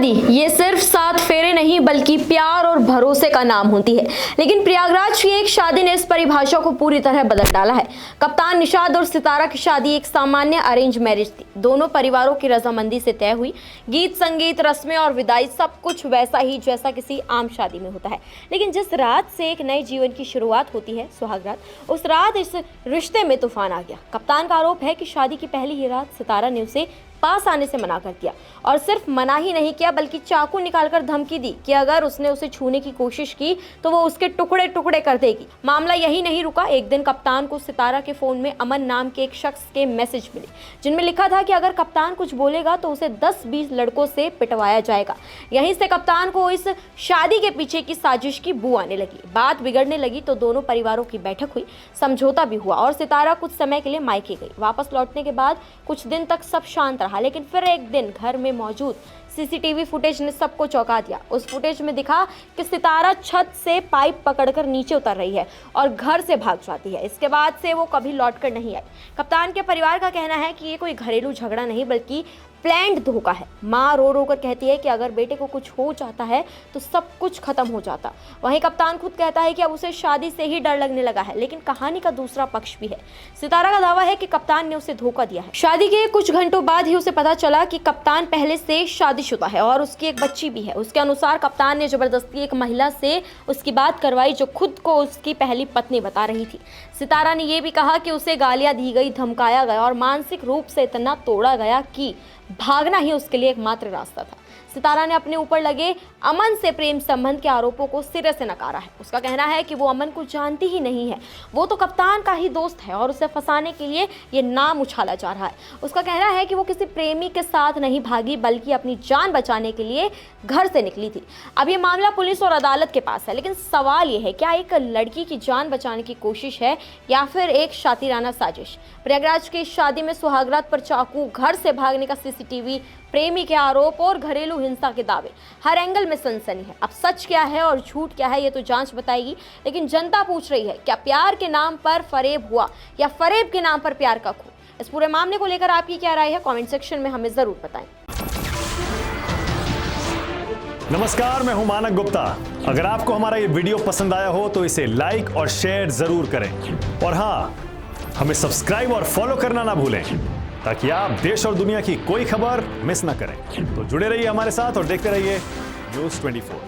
शादी ये सिर्फ 7 फेरे नहीं बल्कि प्यार और भरोसे का नाम होती है। लेकिन प्रयागराज की एक शादी ने इस परिभाषा को पूरी तरह बदल डाला है। कप्तान निशाद और सितारा की शादी एक सामान्य अरेंज मैरिज थी। दोनों परिवारों की रजामंदी से तय हुई। गीत संगीत रस्में और विदाई सब कुछ वैसा ही जैसा किसी आम शादी में होता है। लेकिन जिस रात से एक नए जीवन की शुरुआत होती है, सुहाग रात, उस रात इस रिश्ते में तूफान आ गया। कप्तान का आरोप है कि शादी की पहली ही रात सितारा ने उसे पास आने से मना कर दिया, और सिर्फ मना ही नहीं किया बल्कि चाकू निकालकर धमकी दी कि अगर उसने उसे छूने की कोशिश की तो वो उसके टुकड़े टुकड़े कर देगी। मामला यही नहीं रुका। एक दिन कप्तान को सितारा के फोन में अमन नाम के एक शख्स के मैसेज मिले, जिनमें लिखा था कि अगर कप्तान कुछ बोलेगा तो उसे 10-20 लड़कों से पिटवाया जाएगा। यहीं से कप्तान को इस शादी के पीछे की साजिश की बू आने लगी। बात बिगड़ने लगी तो दोनों परिवारों की बैठक हुई, समझौता भी हुआ और सितारा कुछ समय के लिए मायके गई। वापस लौटने के बाद कुछ दिन तक सब शांत रहा, लेकिन फिर एक दिन घर में मौजूद सीसीटीवी फुटेज ने सबको चौंका दिया। उस फुटेज में दिखा कि सितारा छत से पाइप पकड़कर नीचे उतर रही है और घर से भाग जाती है। इसके बाद से वो कभी लौटकर नहीं आई। कप्तान के परिवार का कहना है कि ये कोई घरेलू झगड़ा नहीं बल्कि प्लान्ड धोखा है। माँ रो रो कर कहती है कि अगर बेटे को कुछ हो जाता है तो सब कुछ खत्म हो जाता। वहीं कप्तान खुद कहता है कि अब उसे शादी से ही डर लगने लगा है। लेकिन कहानी का दूसरा पक्ष भी है। सितारा का दावा है कि कप्तान ने उसे धोखा दिया है। शादी के कुछ घंटों बाद ही उसे पता चला कि कप्तान पहले से शादीशुदा है और उसकी एक बच्ची भी है। उसके अनुसार कप्तान ने जबरदस्ती एक महिला से उसकी बात करवाई जो खुद को उसकी पहली पत्नी बता रही थी। सितारा ने यह भी कहा कि उसे गालियां दी गई, धमकाया गया और मानसिक रूप से इतना तोड़ा गया कि भागना ही उसके लिए एकमात्र रास्ता था। सितारा ने अपने ऊपर लगे अमन से प्रेम संबंध के आरोपों को सिरे से नकारा है। उसका कहना है कि वो अमन को जानती ही नहीं है, वो तो कप्तान का ही दोस्त है और उसे फंसाने के लिए ये नाम उछाला जा रहा है। उसका कहना है कि वो किसी प्रेमी के साथ नहीं भागी बल्कि अपनी जान बचाने के लिए घर से निकली थी। अब ये मामला पुलिस और अदालत के पास है, लेकिन सवाल ये है, क्या एक लड़की की जान बचाने की कोशिश है या फिर एक शातिराना साजिश? प्रयागराज की शादी में सुहागरात पर चाकू, घर से भागने का सीसीटीवी, प्रेमी के आरोप और घरेलू हिंसा के दावे, हर एंगल में सनसनी है। अब सच क्या है और झूठ क्या है ये तो जांच बताएगी, लेकिन जनता पूछ रही है, क्या प्यार के नाम पर फरेब हुआ या फरेब के नाम पर प्यार का खो? इस पूरे मामले को लेकर आपकी क्या राय है? कमेंट सेक्शन में हमें जरूर बताएं। नमस्कार, मैं हूं मानक गुप्ता। अगर आपको हमारा ये वीडियो पसंद आया हो तो इसे लाइक और शेयर जरूर करें, और हाँ, हमें सब्सक्राइब और फॉलो करना ना भूलें ताकि आप देश और दुनिया की कोई खबर मिस ना करें। तो जुड़े रहिए हमारे साथ और देखते रहिए News 24।